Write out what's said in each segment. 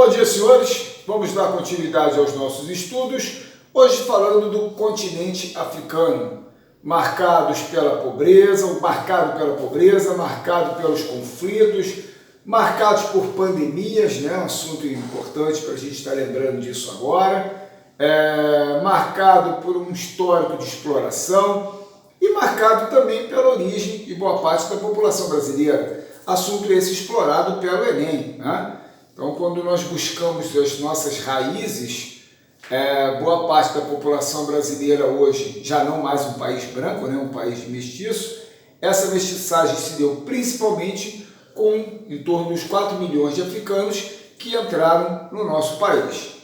Bom dia, senhores. Vamos dar continuidade aos nossos estudos, hoje falando do continente africano, marcado pela pobreza, marcado pelos conflitos, marcados por pandemias, né? Um assunto importante para a gente estar lembrando disso agora, marcado por um histórico de exploração e marcado também pela origem e boa parte da população brasileira, assunto esse explorado pelo Enem, né? Então, quando nós buscamos as nossas raízes, boa parte da população brasileira hoje, já não mais um país branco, né, um país mestiço, essa mestiçagem se deu principalmente com em torno dos 4 milhões de africanos que entraram no nosso país.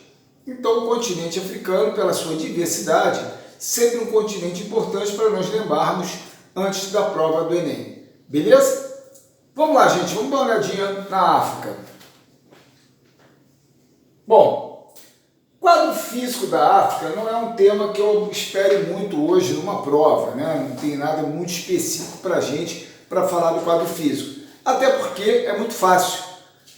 Então, o continente africano, pela sua diversidade, sempre um continente importante para nós lembrarmos antes da prova do Enem. Beleza? Vamos lá, gente, vamos dar uma olhadinha na África. Bom, quadro físico da África não é um tema que eu espere muito hoje numa prova, né? Não tem nada muito específico para a gente para falar do quadro físico. Até porque é muito fácil.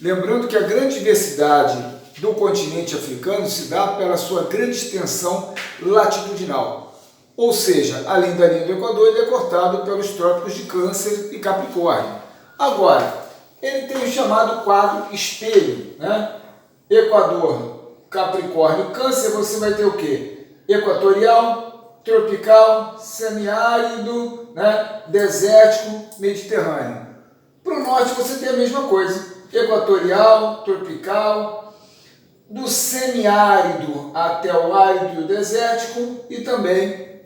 Lembrando que a grande diversidade do continente africano se dá pela sua grande extensão latitudinal. Ou seja, além da linha do Equador, ele é cortado pelos trópicos de Câncer e Capricórnio. Agora, ele tem o chamado quadro espelho, né? Equador, Capricórnio, Câncer, você vai ter o quê? Equatorial, tropical, semiárido, né? Desértico, mediterrâneo. Para o norte você tem a mesma coisa, equatorial, tropical, do semiárido até o árido e o desértico e também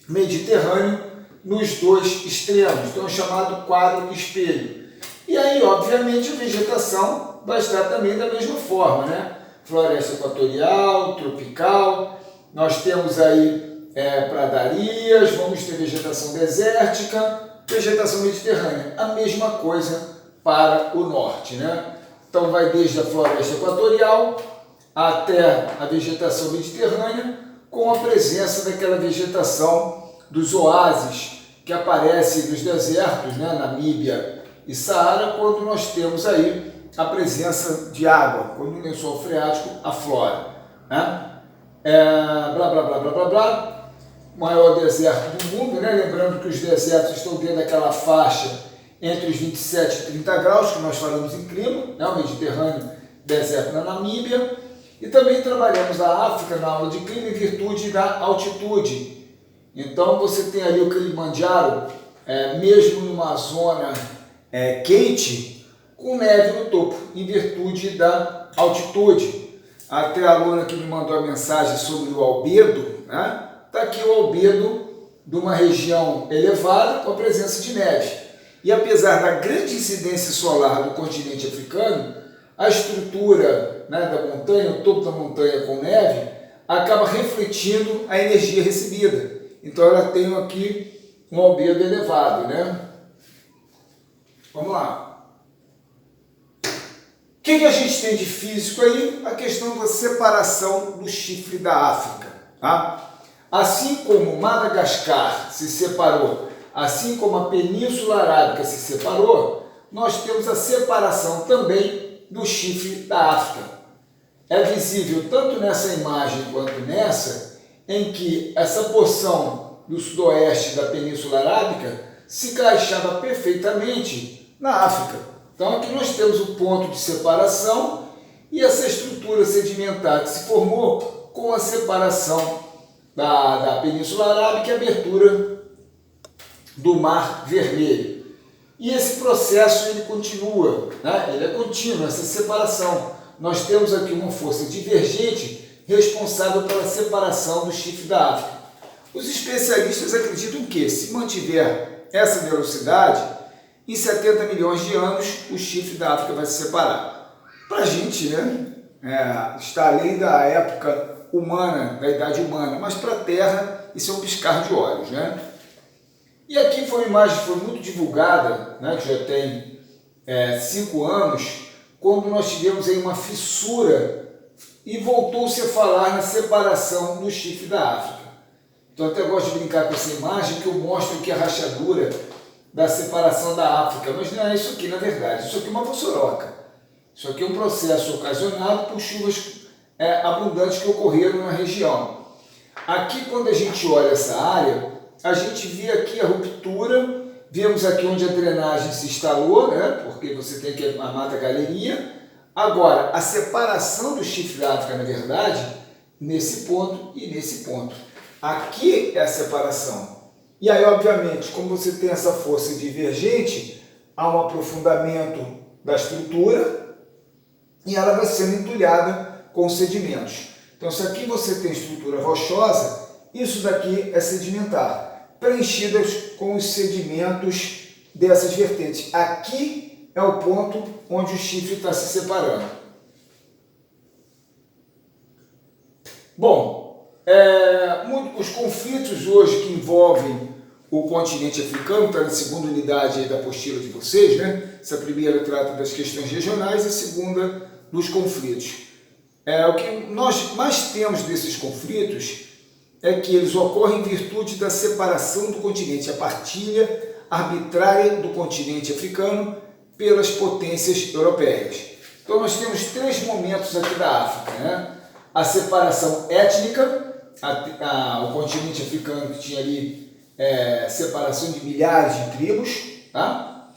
mediterrâneo nos dois extremos, então é chamado quadro espelho. E aí, obviamente, a vegetação vai estar também da mesma forma, né? Floresta equatorial, tropical, nós temos aí pradarias, vamos ter vegetação desértica, vegetação mediterrânea, a mesma coisa para o norte, né? Então vai desde a floresta equatorial até a vegetação mediterrânea, com a presença daquela vegetação dos oásis que aparece nos desertos, né? Namíbia e Saara, quando nós temos aí a presença de água, quando o lençol freático aflora, né? Maior deserto do mundo, né? Lembrando que os desertos estão dentro daquela faixa entre os 27 e 30 graus, que nós falamos em clima, né? O Mediterrâneo, deserto na Namíbia, e também trabalhamos a África na aula de clima em virtude da altitude. Então você tem ali o Kilimanjaro, mesmo numa zona quente, com neve no topo, em virtude da altitude. Até a aluna que me mandou a mensagem sobre o albedo, né? Está aqui o albedo de uma região elevada com a presença de neve. E apesar da grande incidência solar do continente africano, a estrutura, né, da montanha, o topo da montanha com neve, acaba refletindo a energia recebida. Então ela tem aqui um albedo elevado, né? Vamos lá. O que a gente tem de físico aí? A questão da separação do chifre da África. Tá? Assim como Madagascar se separou, assim como a Península Arábica se separou, nós temos a separação também do chifre da África. É visível tanto nessa imagem quanto nessa, em que essa porção do sudoeste da Península Arábica se encaixava perfeitamente na África. Então aqui nós temos o ponto de separação e essa estrutura sedimentar que se formou com a separação da Península Arábica e a abertura do Mar Vermelho. E esse processo ele continua, né? Ele é contínuo, essa separação. Nós temos aqui uma força divergente responsável pela separação do chifre da África. Os especialistas acreditam que, se mantiver essa velocidade, em 70 milhões de anos, o chifre da África vai se separar. Para a gente, né, está além da época humana, da idade humana, mas para a Terra isso é um piscar de olhos, né? E aqui foi uma imagem que foi muito divulgada, né, que já tem 5 anos, quando nós tivemos aí uma fissura e voltou-se a falar na separação do chifre da África. Então até gosto de brincar com essa imagem, que eu mostro aqui a rachadura da separação da África, mas não é isso aqui na verdade, isso aqui é uma vossoroca. Isso aqui é um processo ocasionado por chuvas abundantes que ocorreram na região. Aqui, quando a gente olha essa área, a gente vê aqui a ruptura, vemos aqui onde a drenagem se instalou, né? Porque você tem aqui a mata galeria. Agora, a separação do chifre da África, na verdade, nesse ponto e nesse ponto. Aqui é a separação. E aí, obviamente, como você tem essa força divergente, há um aprofundamento da estrutura e ela vai sendo entulhada com sedimentos. Então, se aqui você tem estrutura rochosa, isso daqui é sedimentar, preenchidas com os sedimentos dessas vertentes. Aqui é o ponto onde o chifre está se separando. Bom, os conflitos hoje que envolvem o continente africano, está na segunda unidade aí da apostila de vocês, né? Essa primeira trata das questões regionais e a segunda dos conflitos. O que nós mais temos desses conflitos é que eles ocorrem em virtude da separação do continente, a partilha arbitrária do continente africano pelas potências europeias. Então nós temos três momentos aqui da África, né? A separação étnica, o continente africano que tinha ali separação de milhares de tribos, tá?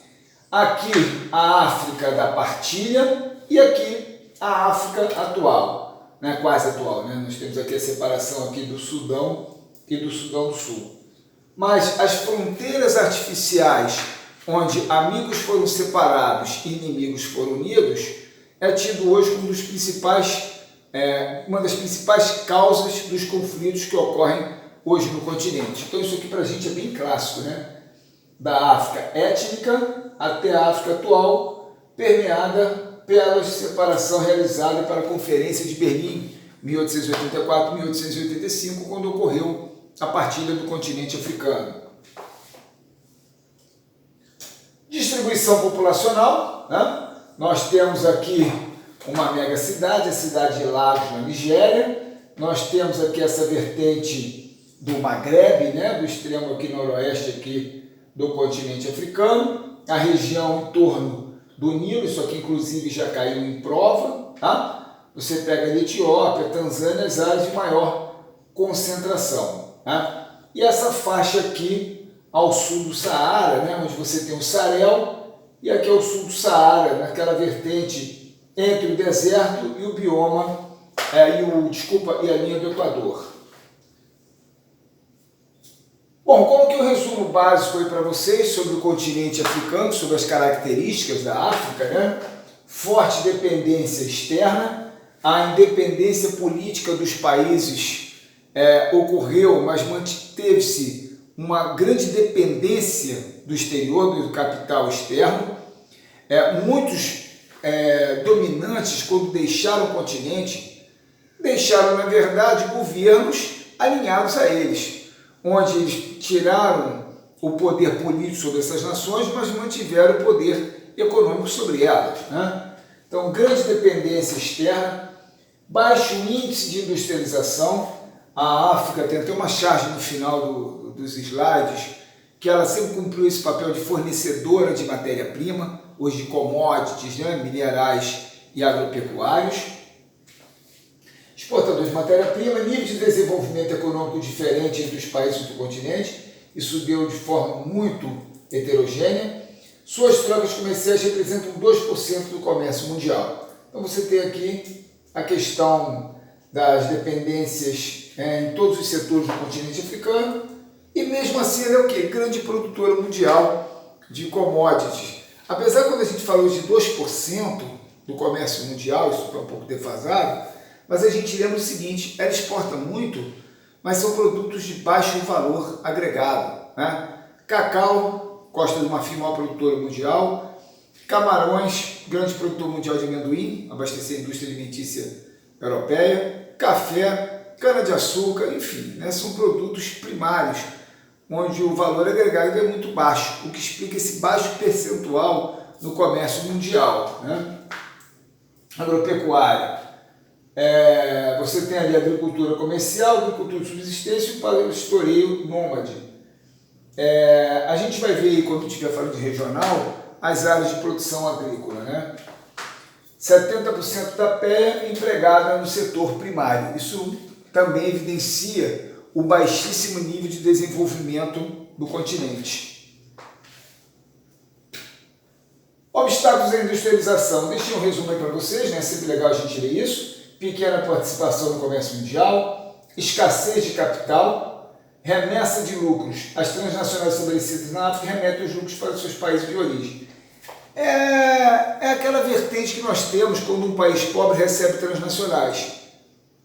Aqui a África da partilha e aqui a África atual, né? Quase atual, né? Nós temos aqui a separação aqui do Sudão e do Sudão do Sul. Mas as fronteiras artificiais, onde amigos foram separados e inimigos foram unidos, é tido hoje como uma das principais causas dos conflitos que ocorrem hoje no continente. Então isso aqui para a gente é bem clássico, né? Da África étnica até a África atual, permeada pela separação realizada para a Conferência de Berlim, 1884-1885, quando ocorreu a partilha do continente africano. Distribuição populacional, né? Nós temos aqui uma mega cidade, a cidade de Lagos, na Nigéria. Nós temos aqui essa vertente do Maghreb, né? Do extremo aqui noroeste aqui do continente africano, a região em torno do Nilo, isso aqui inclusive já caiu em prova, tá? Você pega a Etiópia, Tanzânia, as áreas de maior concentração, tá? E essa faixa aqui ao sul do Saara, né? Onde você tem o Sahel, e aqui ao sul do Saara, naquela vertente entre o deserto e o bioma, e a linha do Equador. Bom, coloquei um resumo básico aí para vocês sobre o continente africano, sobre as características da África, né? Forte dependência externa, a independência política dos países ocorreu, mas manteve-se uma grande dependência do exterior, do capital externo. Muitos dominantes, quando deixaram o continente, deixaram, na verdade, governos alinhados a eles, onde eles tiraram o poder político sobre essas nações, mas mantiveram o poder econômico sobre elas, né? Então, grande dependência externa, baixo índice de industrialização. A África tem até uma charge no final dos slides, que ela sempre cumpriu esse papel de fornecedora de matéria-prima, hoje de commodities, né, minerais e agropecuários. Exportadores de matéria-prima, nível de desenvolvimento econômico diferente entre os países do continente, isso deu de forma muito heterogênea. Suas trocas comerciais representam 2% do comércio mundial. Então você tem aqui a questão das dependências em todos os setores do continente africano, e mesmo assim ele é o quê? Grande produtora mundial de commodities. Apesar que quando a gente falou de 2% do comércio mundial, isso está um pouco defasado, mas a gente lembra o seguinte, ela exporta muito, mas são produtos de baixo valor agregado, né? Cacau, Costa do Marfim, maior produtora mundial. Camarões, grande produtor mundial de amendoim, abastecer a indústria alimentícia europeia. Café, cana-de-açúcar, enfim, né? São produtos primários, onde o valor agregado é muito baixo, o que explica esse baixo percentual no comércio mundial, né? Agropecuária. Você tem ali a agricultura comercial, agricultura de subsistência e o pastoreio nômade. A gente vai ver aí, quando estiver falando de regional, as áreas de produção agrícola, né? 70% da PEA empregada no setor primário. Isso também evidencia o baixíssimo nível de desenvolvimento do continente. Obstáculos à industrialização. Deixei um resumo aí para vocês, né? É sempre legal a gente ler isso. Pequena participação no comércio mundial, escassez de capital, remessa de lucros. As transnacionais estabelecidas na África remetem os lucros para os seus países de origem. É aquela vertente que nós temos quando um país pobre recebe transnacionais.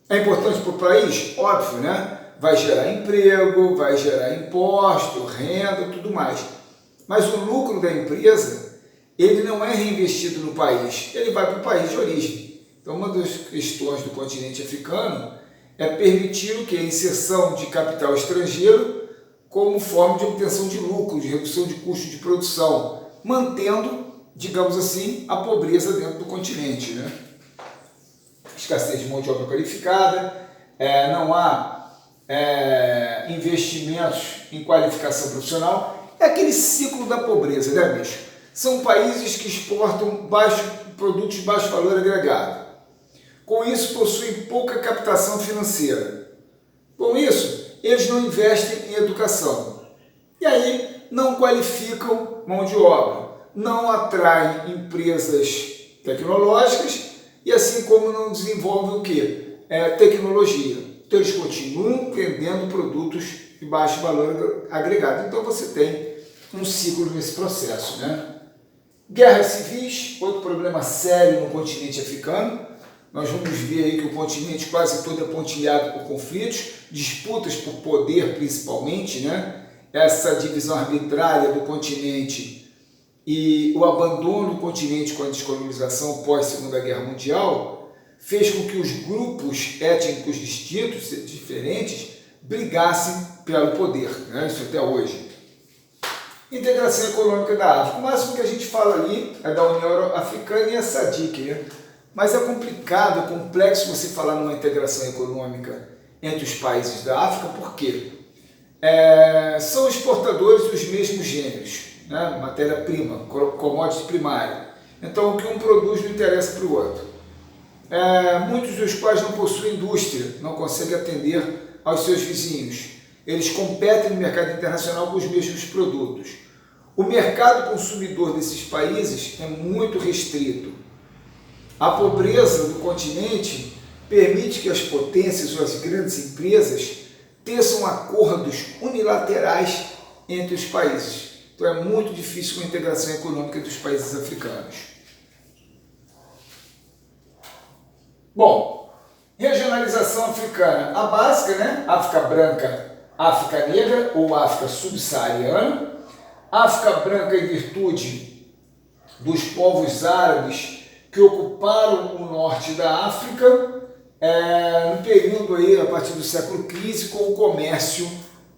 É importante para o país? Óbvio, né? Vai gerar emprego, vai gerar imposto, renda, tudo mais. Mas o lucro da empresa, ele não é reinvestido no país, ele vai para o país de origem. Então, uma das questões do continente africano é permitir o quê? A inserção de capital estrangeiro como forma de obtenção de lucro, de redução de custo de produção, mantendo, digamos assim, a pobreza dentro do continente, né? Escassez de mão de obra qualificada, não há investimentos em qualificação profissional, é aquele ciclo da pobreza, né, bicho? São países que exportam produtos de baixo valor agregado. Com isso, possuem pouca captação financeira. Com isso, eles não investem em educação. E aí, não qualificam mão de obra, não atraem empresas tecnológicas e assim como não desenvolvem o quê? Tecnologia. Então, eles continuam vendendo produtos de baixo valor agregado. Então, você tem um ciclo nesse processo, né? Guerras civis, outro problema sério no continente africano. Nós vamos ver aí que o continente quase todo é pontilhado por conflitos, disputas por poder principalmente, né? Essa divisão arbitrária do continente e o abandono do continente com a descolonização pós-Segunda Guerra Mundial fez com que os grupos étnicos distintos, diferentes, brigassem pelo poder, né? Isso até hoje. Integração econômica da África. O máximo que a gente fala ali é da União Africana e a SADC, né? Mas é complicado, é complexo você falar numa integração econômica entre os países da África, por quê? São exportadores dos mesmos gêneros, né? Matéria-prima, commodity primário. Então, o que um produz não interessa para o outro. Muitos dos quais não possuem indústria, não conseguem atender aos seus vizinhos. Eles competem no mercado internacional com os mesmos produtos. O mercado consumidor desses países é muito restrito. A pobreza do continente permite que as potências ou as grandes empresas teçam acordos unilaterais entre os países. Então é muito difícil a integração econômica dos países africanos. Bom, regionalização africana. A básica, né? África branca, África negra ou África subsaariana. África branca em virtude dos povos árabes que ocuparam o norte da África no período aí, a partir do século XV, com o comércio,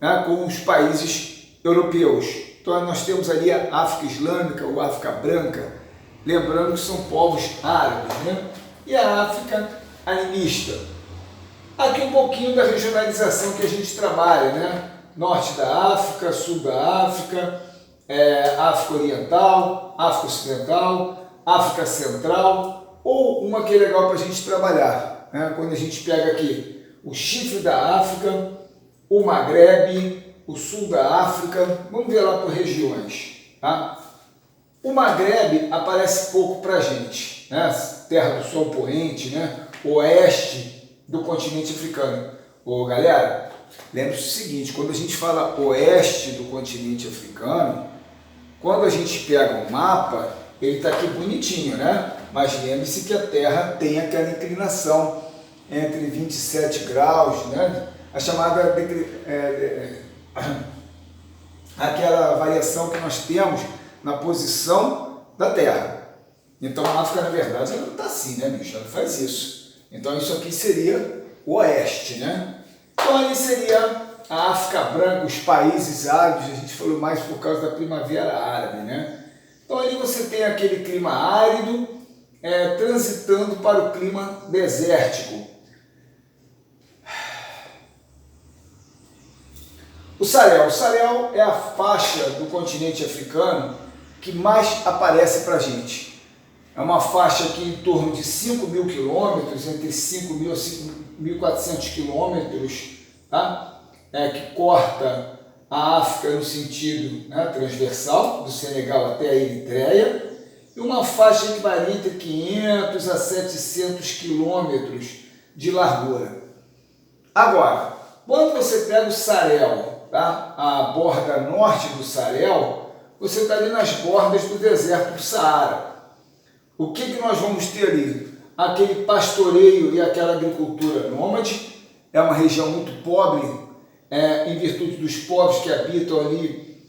né, com os países europeus. Então nós temos ali a África Islâmica ou África Branca, lembrando que são povos árabes, né? E a África animista. Aqui um pouquinho da regionalização que a gente trabalha, né? Norte da África, sul da África, África Oriental, África Ocidental, África Central, ou uma que é legal para a gente trabalhar, né? Quando a gente pega aqui o chifre da África, o Magrebe, o sul da África, vamos ver lá por regiões, tá? O Magrebe aparece pouco para a gente, né? Terra do Sol Poente, né? Oeste do continente africano. Galera, lembre-se o seguinte, quando a gente fala oeste do continente africano, quando a gente pega um mapa, ele está aqui bonitinho, né? Mas lembre-se que a Terra tem aquela inclinação entre 27 graus, né? A chamada aquela variação que nós temos na posição da Terra. Então a África, na verdade, ela não está assim, né, bicho? Ela faz isso. Então isso aqui seria o oeste, né? Então ali seria a África branca, os países árabes, a gente falou mais por causa da primavera árabe, né? Então ali você tem aquele clima árido, transitando para o clima desértico. O Sahel é a faixa do continente africano que mais aparece para a gente. É uma faixa aqui em torno de 5.000 quilômetros, entre 5.000 a 5.400 quilômetros, tá? Que corta a África no sentido, né, transversal, do Senegal até a Eritreia, e uma faixa que varia entre 500 a 700 quilômetros de largura. Agora, quando você pega o Sahel, tá? A borda norte do Sahel, você está ali nas bordas do deserto do Saara. O que nós vamos ter ali? Aquele pastoreio e aquela agricultura nômade. É uma região muito pobre, em virtude dos povos que habitam ali,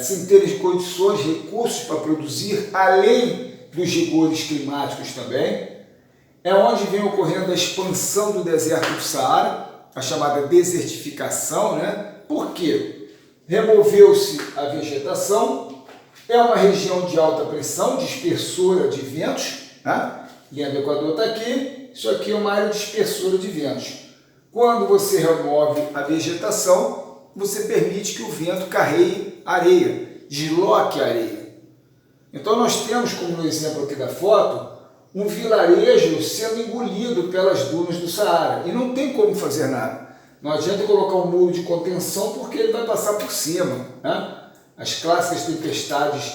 sem terem condições, recursos para produzir, além dos rigores climáticos também. É onde vem ocorrendo a expansão do deserto do Saara, a chamada desertificação, né? Por quê? Removeu-se a vegetação, é uma região de alta pressão, dispersora de ventos, né? Linha do Equador está aqui, isso aqui é uma área dispersora de ventos. Quando você remove a vegetação, você permite que o vento carregue areia, desloque a areia. Então nós temos, como no exemplo aqui da foto, um vilarejo sendo engolido pelas dunas do Saara, e não tem como fazer nada. Não adianta colocar um muro de contenção porque ele vai passar por cima, né? As clássicas tempestades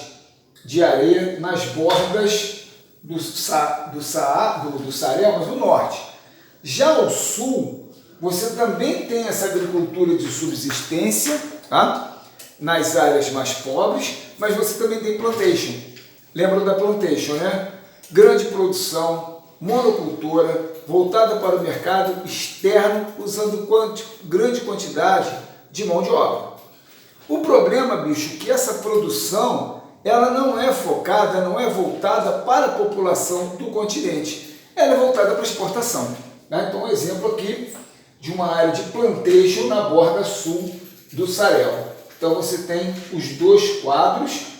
de areia nas bordas do Sahel, mas do norte. Já ao sul, você também tem essa agricultura de subsistência, tá? Nas áreas mais pobres, mas você também tem plantation. Lembram da plantation, né? Grande produção, monocultura, voltada para o mercado externo, usando grande quantidade de mão de obra. O problema, bicho, é que essa produção, ela não é focada, não é voltada para a população do continente. Ela é voltada para exportação, né? Então, um exemplo aqui de uma área de plantation na borda sul do Sahel. Então, você tem os dois quadros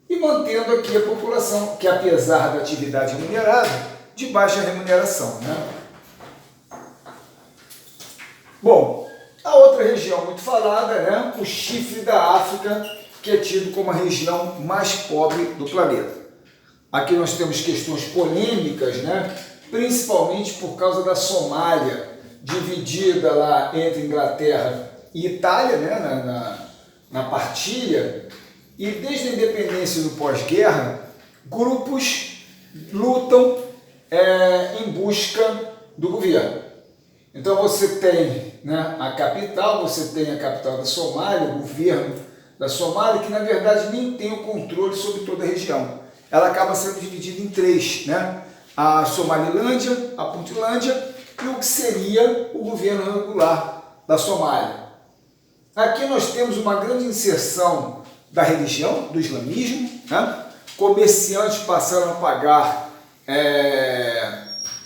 e mantendo aqui a população, que apesar da atividade remunerada, de baixa remuneração, né? Bom, a outra região muito falada, né? O chifre da África, que é tido como a região mais pobre do planeta. Aqui nós temos questões polêmicas, né? Principalmente por causa da Somália, dividida lá entre Inglaterra e Itália, né? na partilha. E desde a independência do pós-guerra, grupos lutam em busca do governo. Então você tem, né, a capital da Somália, o governo da Somália, que na verdade nem tem o controle sobre toda a região. Ela acaba sendo dividida em três, né? A Somalilândia, a Puntilândia e o que seria o governo regular da Somália. Aqui nós temos uma grande inserção da religião, do islamismo, né? Comerciantes passaram a pagar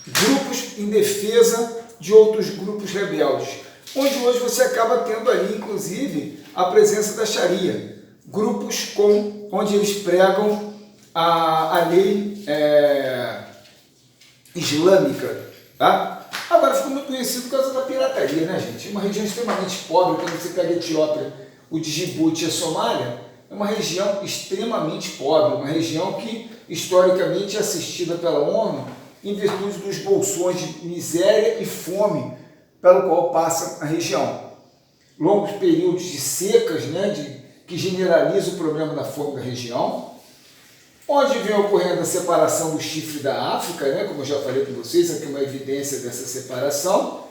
grupos em defesa de outros grupos rebeldes, onde hoje você acaba tendo ali, inclusive, a presença da Sharia, grupos onde eles pregam a lei islâmica, tá? Agora ficou muito conhecido por causa da pirataria, né, gente? Uma região extremamente pobre, quando você pega a Etiópia, o de Djibouti e a Somália, é uma região extremamente pobre, uma região que historicamente é assistida pela ONU em virtude dos bolsões de miséria e fome pelo qual passa a região. Longos períodos de secas, né, que generalizam o problema da fome da região, onde vem ocorrendo a separação do chifre da África, né, como eu já falei para vocês, aqui uma evidência dessa separação,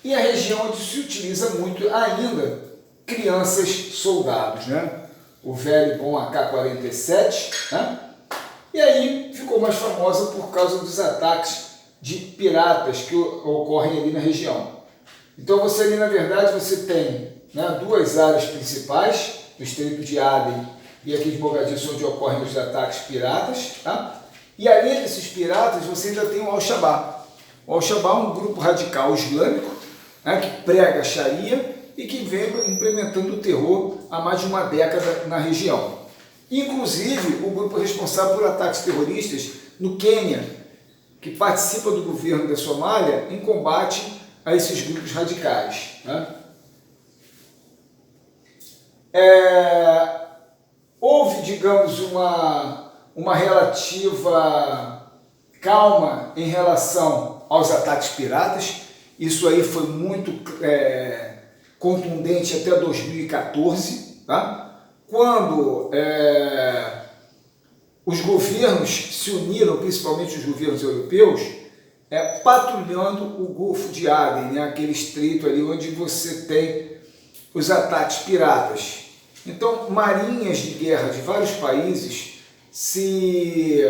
e a região onde se utiliza muito ainda crianças soldados, né? O velho bom AK-47, né? E aí ficou mais famosa por causa dos ataques de piratas que ocorrem ali na região. Então você ali, na verdade, você tem, né, duas áreas principais, o Estreito de Aden e aqui de Mogadiscio, onde ocorrem os ataques piratas, tá? E além desses piratas, você ainda tem o Al-Shabaab. O Al-Shabaab é um grupo radical islâmico, né, que prega a Sharia e que vem implementando o terror há mais de uma década na região. Inclusive, o grupo responsável por ataques terroristas no Quênia, que participa do governo da Somália em combate a esses grupos radicais, né? Houve, digamos, uma relativa calma em relação aos ataques piratas. Isso aí foi muito contundente até 2014, tá? Quando os governos se uniram, principalmente os governos europeus, patrulhando o Golfo de Aden, né? Aquele estreito ali onde você tem os ataques piratas. Então, marinhas de guerra de vários países se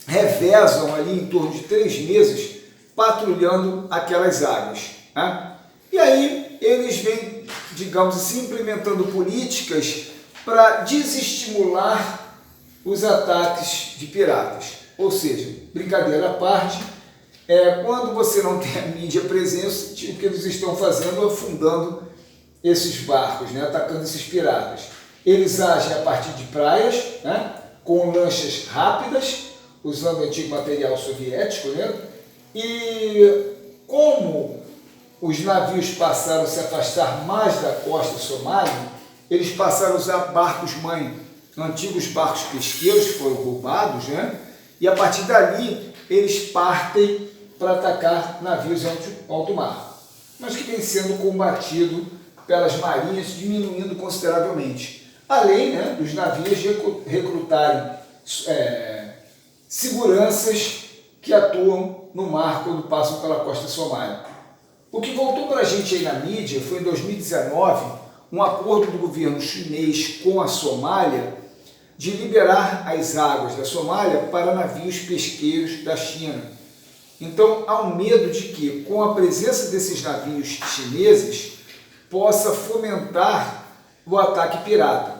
revezam ali em torno de 3 meses patrulhando aquelas águas, né? E aí eles vêm, digamos assim, implementando políticas para desestimular os ataques de piratas. Ou seja, brincadeira à parte, quando você não tem a mídia presente, o que eles estão fazendo é afundando esses barcos, né, atacando esses piratas. Eles agem a partir de praias, né, com lanchas rápidas, usando o antigo material soviético, né, e como os navios passaram a se afastar mais da costa somália, eles passaram a usar barcos-mãe, antigos barcos pesqueiros que foram roubados, né, e a partir dali eles partem para atacar navios em alto mar, mas que vem sendo combatido pelas marinhas, diminuindo consideravelmente, além, né, dos navios recrutarem seguranças que atuam no mar quando passam pela costa somália. O que voltou para a gente aí na mídia foi em 2019 um acordo do governo chinês com a Somália de liberar as águas da Somália para navios pesqueiros da China. Então há um medo de que, com a presença desses navios chineses, possa fomentar o ataque pirata.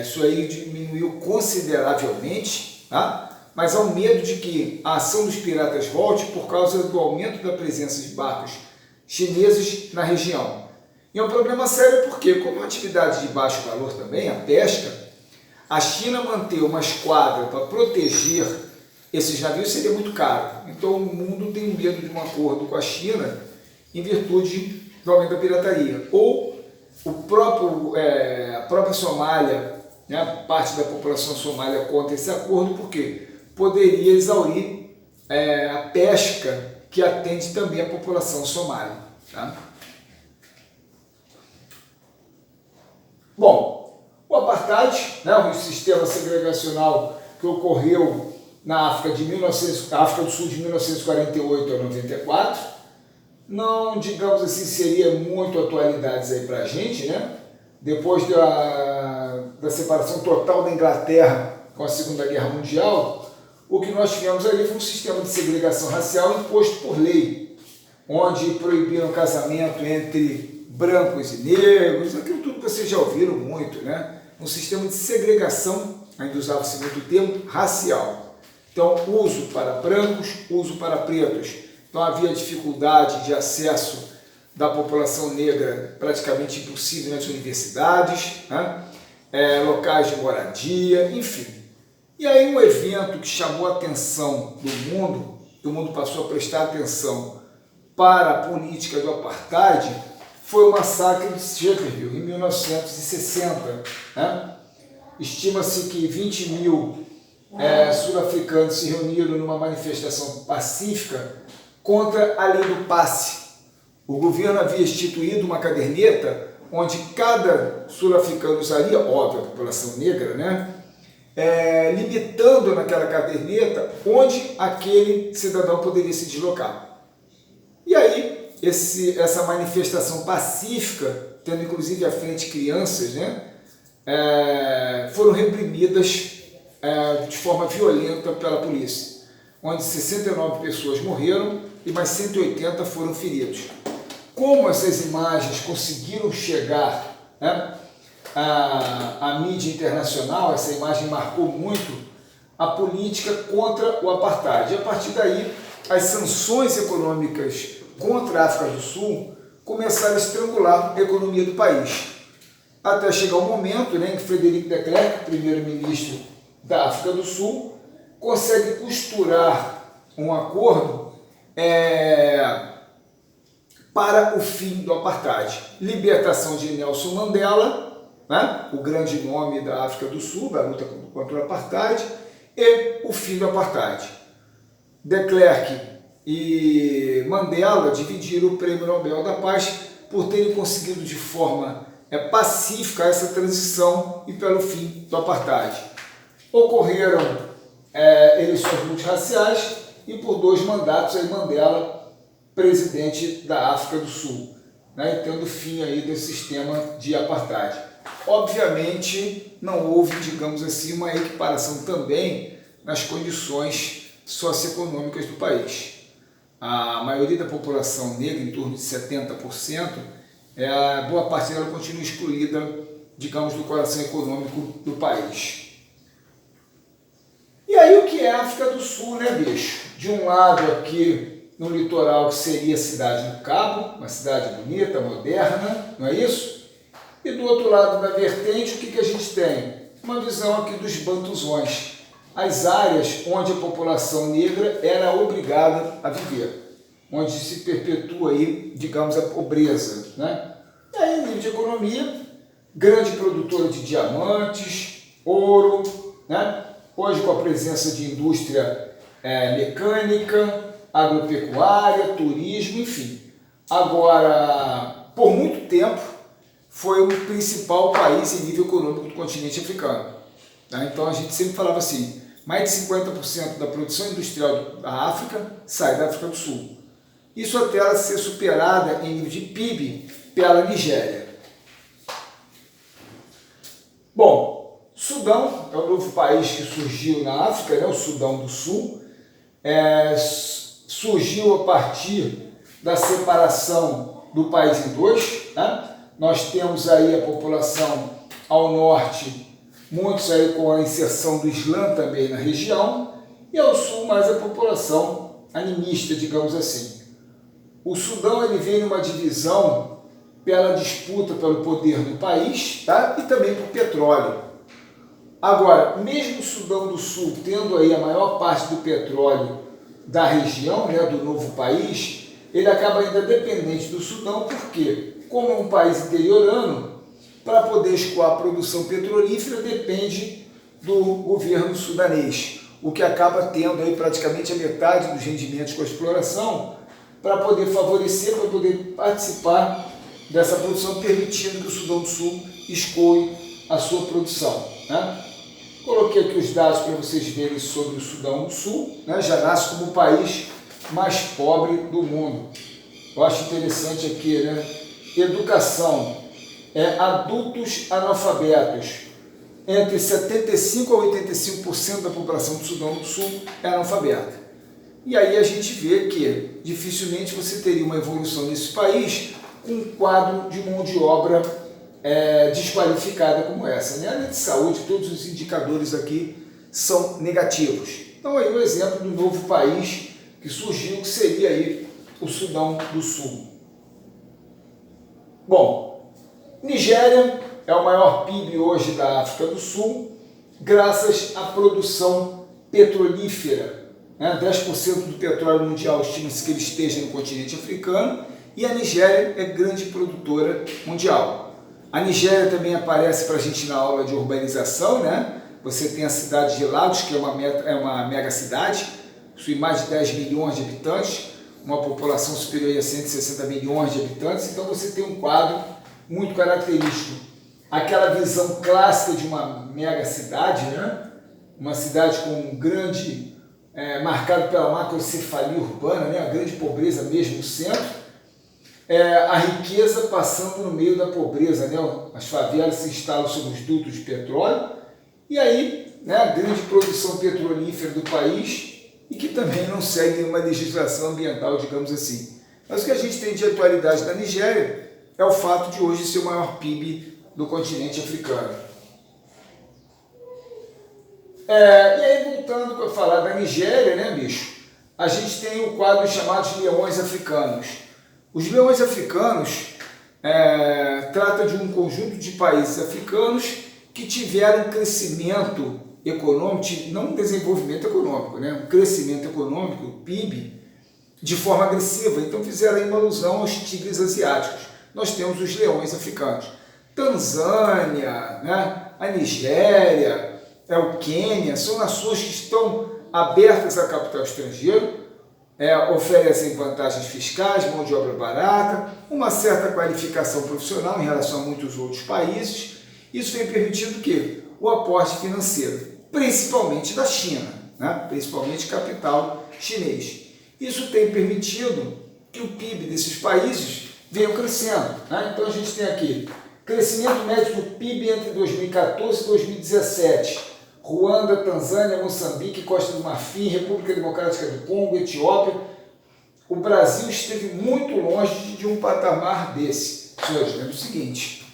Isso aí diminuiu consideravelmente, tá? Mas há um medo de que a ação dos piratas volte por causa do aumento da presença de barcos chineses na região. E é um problema sério porque, como uma atividade de baixo valor também, a pesca, a China manter uma esquadra para proteger esses navios seria muito caro. Então o mundo tem medo de um acordo com a China em virtude do aumento da pirataria. Ou a própria Somália, né, parte da população somália contra esse acordo, porque poderia exaurir a pesca que atende também a população somália. Tá? Bom, o apartheid, né, o sistema segregacional que ocorreu na África do Sul de 1948 a 94, não, digamos assim, seria muito atualidades aí para a gente, né? Depois da separação total da Inglaterra com a Segunda Guerra Mundial, o que nós tivemos ali foi um sistema de segregação racial imposto por lei, onde proibiram o casamento entre brancos e negros, aquilo tudo que vocês já ouviram muito, né? Um sistema de segregação, ainda usava-se muito o termo, racial. Então, uso para brancos, uso para pretos. Então, havia dificuldade de acesso da população negra praticamente impossível nas universidades, né? Locais de moradia, enfim. E aí um evento que chamou a atenção do mundo passou a prestar atenção para a política do apartheid, foi o massacre de Sharpeville, em 1960. Né? Estima-se que 20 mil sul-africanos se reuniram numa manifestação pacífica contra a lei do passe. O governo havia instituído uma caderneta onde cada sul-africano usaria, óbvio, a população negra, né? Limitando naquela caderneta onde aquele cidadão poderia se deslocar. E aí, essa manifestação pacífica, tendo inclusive à frente crianças, né, foram reprimidas de forma violenta pela polícia, onde 69 pessoas morreram e mais 180 foram feridos. Como essas imagens conseguiram chegar, né, à mídia internacional, essa imagem marcou muito a política contra o apartheid. E a partir daí, as sanções econômicas contra a África do Sul começaram a estrangular a economia do país. Até chegar o momento, né, em que Frederic de Klerk, primeiro-ministro da África do Sul, consegue costurar um acordo para o fim do apartheid. Libertação de Nelson Mandela né? O grande nome da África do Sul, da luta contra o Apartheid, e o fim do Apartheid. De Klerk e Mandela dividiram o Prêmio Nobel da Paz por terem conseguido de forma pacífica essa transição e pelo fim do Apartheid. Ocorreram eleições multirraciais e por 2 mandatos aí Mandela, presidente da África do Sul, né, e tendo fim aí desse sistema de Apartheid. Obviamente não houve, digamos assim, uma equiparação também nas condições socioeconômicas do país. A maioria da população negra, em torno de 70%, boa parte dela continua excluída, digamos, do coração econômico do país. E aí o que é a África do Sul, né, bicho? De um lado aqui no litoral, que seria a cidade do Cabo, uma cidade bonita, moderna, não é isso? E do outro lado da vertente, o que a gente tem? Uma visão aqui dos bantuzões, as áreas onde a população negra era obrigada a viver, onde se perpetua aí, digamos, a pobreza, né? E aí, nível de economia, grande produtora de diamantes, ouro, né? Hoje com a presença de indústria mecânica, agropecuária, turismo, enfim. Agora, por muito tempo, foi o principal país em nível econômico do continente africano. Tá? Então a gente sempre falava assim, mais de 50% da produção industrial da África sai da África do Sul. Isso até ela ser superada em nível de PIB pela Nigéria. Bom, Sudão é o novo país que surgiu na África, né? O Sudão do Sul. Surgiu a partir da separação do país em 2. Né? Nós temos aí a população ao norte, muitos aí com a inserção do Islã também na região, e ao sul mais a população animista, digamos assim. O Sudão ele vem numa divisão pela disputa pelo poder do país, tá? E também por petróleo. Agora, mesmo o Sudão do Sul tendo aí a maior parte do petróleo da região, né, do novo país, ele acaba ainda dependente do Sudão, porque, como é um país interiorano, para poder escoar a produção petrolífera depende do governo sudanês, o que acaba tendo aí praticamente a metade dos rendimentos com a exploração para poder favorecer, para poder participar dessa produção, permitindo que o Sudão do Sul escoe a sua produção. Né? Coloquei aqui os dados para vocês verem sobre o Sudão do Sul, né? Já nasce como o país mais pobre do mundo. Eu acho interessante aqui, né? Educação, adultos analfabetos, entre 75% a 85% da população do Sudão do Sul é analfabeta. E aí a gente vê que dificilmente você teria uma evolução nesse país com um quadro de mão de obra desqualificada como essa. Né? Área de saúde, todos os indicadores aqui são negativos. Então aí o exemplo do novo país que surgiu, que seria aí o Sudão do Sul. Bom, Nigéria é o maior PIB hoje da África do Sul, graças à produção petrolífera. 10% do petróleo mundial estima-se que ele esteja no continente africano, e a Nigéria é grande produtora mundial. A Nigéria também aparece para a gente na aula de urbanização, né? Você tem a cidade de Lagos, que é uma mega cidade, possui mais de 10 milhões de habitantes, uma população superior a 160 milhões de habitantes, então você tem um quadro muito característico. Aquela visão clássica de uma mega cidade, né? Uma cidade com um grande, marcado pela macrocefalia urbana, né? A grande pobreza mesmo no centro, a riqueza passando no meio da pobreza, né? As favelas se instalam sobre os dutos de petróleo, e aí, né, a grande produção petrolífera do país, e que também não segue uma legislação ambiental, digamos assim. Mas o que a gente tem de atualidade da Nigéria é o fato de hoje ser o maior PIB do continente africano. E aí, voltando a falar da Nigéria, né, bicho? A gente tem o quadro chamado de leões africanos. Os leões africanos trata de um conjunto de países africanos que tiveram um crescimento econômico, não um desenvolvimento econômico, né? Um crescimento econômico, PIB, de forma agressiva. Então fizeram aí uma alusão aos tigres asiáticos. Nós temos os leões africanos. Tanzânia, né? A Nigéria, o Quênia, são nações que estão abertas a capital estrangeiro, oferecem vantagens fiscais, mão de obra barata, uma certa qualificação profissional em relação a muitos outros países. Isso tem permitido o quê? O aporte financeiro, principalmente da China, né? Principalmente capital chinês. Isso tem permitido que o PIB desses países venha crescendo, né? Então a gente tem aqui crescimento médio do PIB entre 2014 e 2017. Ruanda, Tanzânia, Moçambique, Costa do Marfim, República Democrática do Congo, Etiópia. O Brasil esteve muito longe de um patamar desse. Senhores, lembra o seguinte,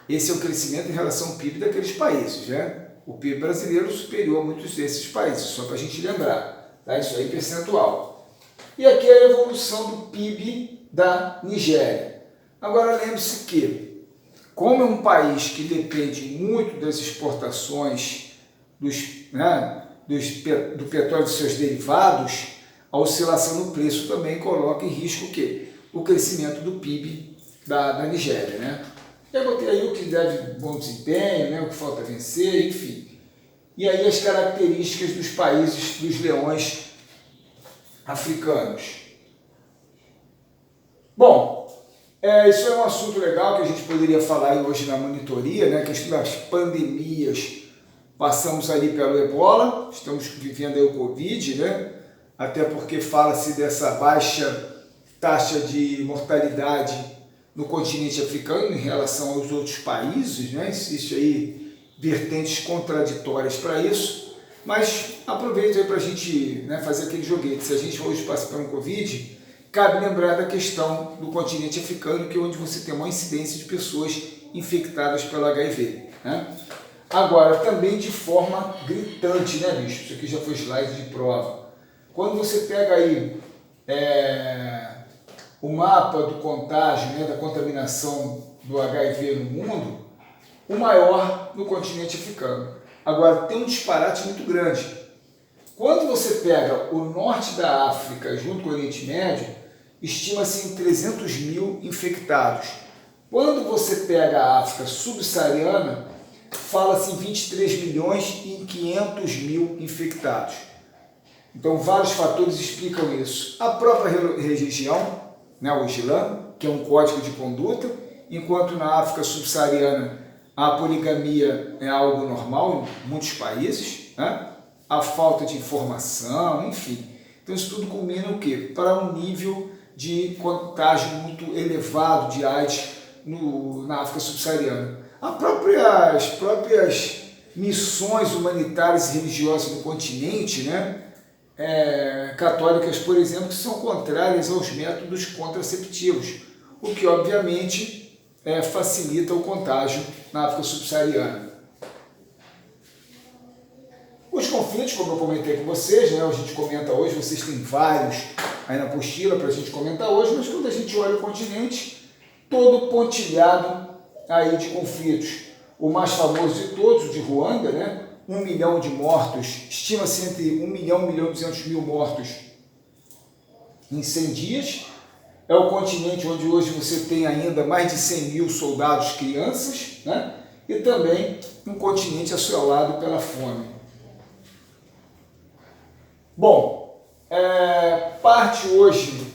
esse é o crescimento em relação ao PIB daqueles países, né? O PIB brasileiro superior a muitos desses países, só para a gente lembrar, tá? Isso aí é percentual. E aqui é a evolução do PIB da Nigéria. Agora lembre-se que, como é um país que depende muito das exportações do petróleo e seus derivados, a oscilação no preço também coloca em risco o quê? O crescimento do PIB da Nigéria, né? Eu botei aí o que deve bom desempenho, né? O que falta vencer, enfim. E aí as características dos países dos leões africanos. Bom, isso é um assunto legal que a gente poderia falar aí hoje na monitoria, né? A questão das pandemias. Passamos ali pelo Ebola, estamos vivendo aí o Covid, né? Até porque fala-se dessa baixa taxa de mortalidade no continente africano em relação aos outros países, né? Existe aí vertentes contraditórias para isso, mas aproveito aí para a gente, né, fazer aquele joguete. Se a gente hoje passa por um Covid, cabe lembrar da questão do continente africano, que é onde você tem uma incidência de pessoas infectadas pelo HIV, né? Agora, também de forma gritante, né, bicho? Isso aqui já foi slide de prova. Quando você pega aí o mapa do contágio, né, da contaminação do HIV no mundo, o maior no continente africano. Agora, tem um disparate muito grande. Quando você pega o norte da África junto com o Oriente Médio, estima-se em 300 mil infectados. Quando você pega a África subsaariana, fala-se em 23 milhões e em 500 mil infectados. Então, vários fatores explicam isso. A própria religião, né, o Islã, que é um código de conduta, enquanto na África subsaariana a poligamia é algo normal em muitos países, né? A falta de informação, enfim. Então, isso tudo culmina o quê? Para um nível de contágio muito elevado de AIDS na África subsaariana. As próprias missões humanitárias e religiosas no continente, né, católicas, por exemplo, que são contrárias aos métodos contraceptivos, o que, obviamente, facilita o contágio na África subsaariana. Os conflitos, como eu comentei com vocês, né, a gente comenta hoje, vocês têm vários aí na apostila para a gente comentar hoje, mas quando a gente olha o continente, todo pontilhado aí de conflitos. O mais famoso de todos, o de Ruanda, né? 1 milhão de mortos, estima-se entre 1 milhão e 1 milhão e 200 mil mortos em 100 dias. É o continente onde hoje você tem ainda mais de 100 mil soldados crianças, né? E também um continente assolado pela fome. Bom, parte hoje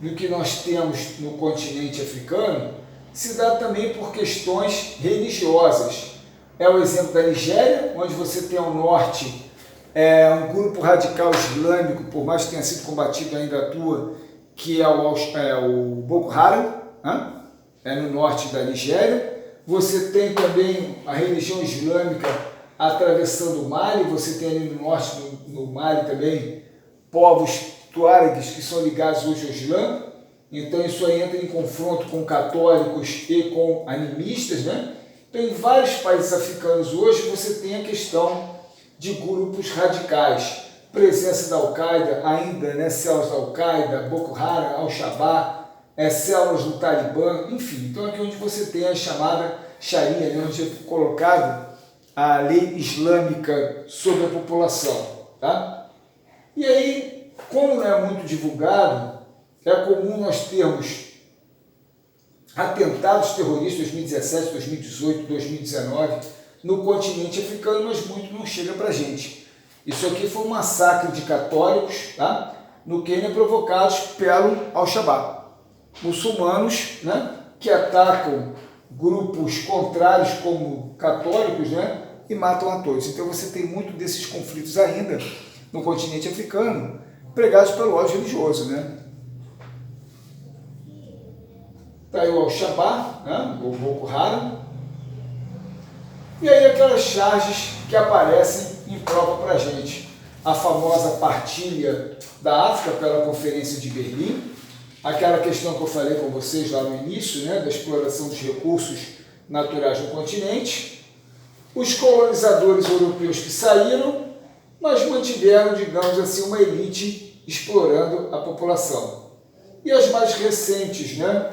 do que nós temos no continente africano se dá também por questões religiosas. É o exemplo da Nigéria, onde você tem ao norte um grupo radical islâmico, por mais que tenha sido combatido, ainda atua, que é o Boko Haram, né? No norte da Nigéria. Você tem também a religião islâmica atravessando o Mali, você tem ali no norte, no Mali também, povos tuaregues que são ligados hoje ao Islã. Então isso aí entra em confronto com católicos e com animistas, né? Então, em vários países africanos hoje você tem a questão de grupos radicais, presença da Al-Qaeda ainda, né? Células da Al-Qaeda, Boko Haram, Al-Shabaab, células do Talibã, enfim. Então aqui onde você tem a chamada Sharia, né? Onde é colocado a lei islâmica sobre a população, tá? E aí, como não é muito divulgado, é comum nós termos atentados terroristas 2017, 2018, 2019 no continente africano, mas muito não chega para a gente. Isso aqui foi um massacre de católicos, tá? No Quênia, provocados pelo Al-Shabaab. Muçulmanos, né, que atacam grupos contrários como católicos, né, e matam a todos. Então você tem muito desses conflitos ainda no continente africano, pregados pelo ódio religioso, né? Está aí o Al-Shabaab, né, o Boko Haram, e aí aquelas charges que aparecem em prova para a gente. A famosa partilha da África pela Conferência de Berlim, aquela questão que eu falei com vocês lá no início, né, da exploração dos recursos naturais no continente, os colonizadores europeus que saíram, mas mantiveram, digamos assim, uma elite explorando a população. E as mais recentes, né,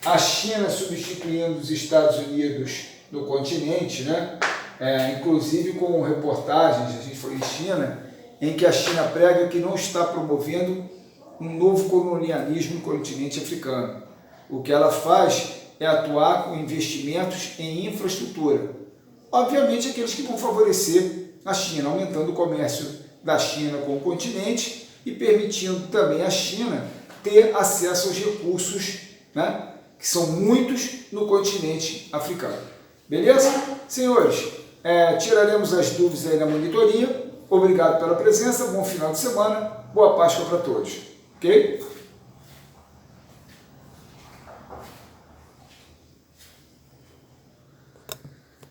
a China substituindo os Estados Unidos no continente, né, inclusive com reportagens, a gente foi em China, em que a China prega que não está promovendo um novo colonialismo no continente africano. O que ela faz é atuar com investimentos em infraestrutura. Obviamente, aqueles que vão favorecer a China, aumentando o comércio da China com o continente e permitindo também a China ter acesso aos recursos, né, que são muitos no continente africano. Beleza? Senhores, tiraremos as dúvidas aí na monitoria. Obrigado pela presença, bom final de semana, boa Páscoa para todos. Ok?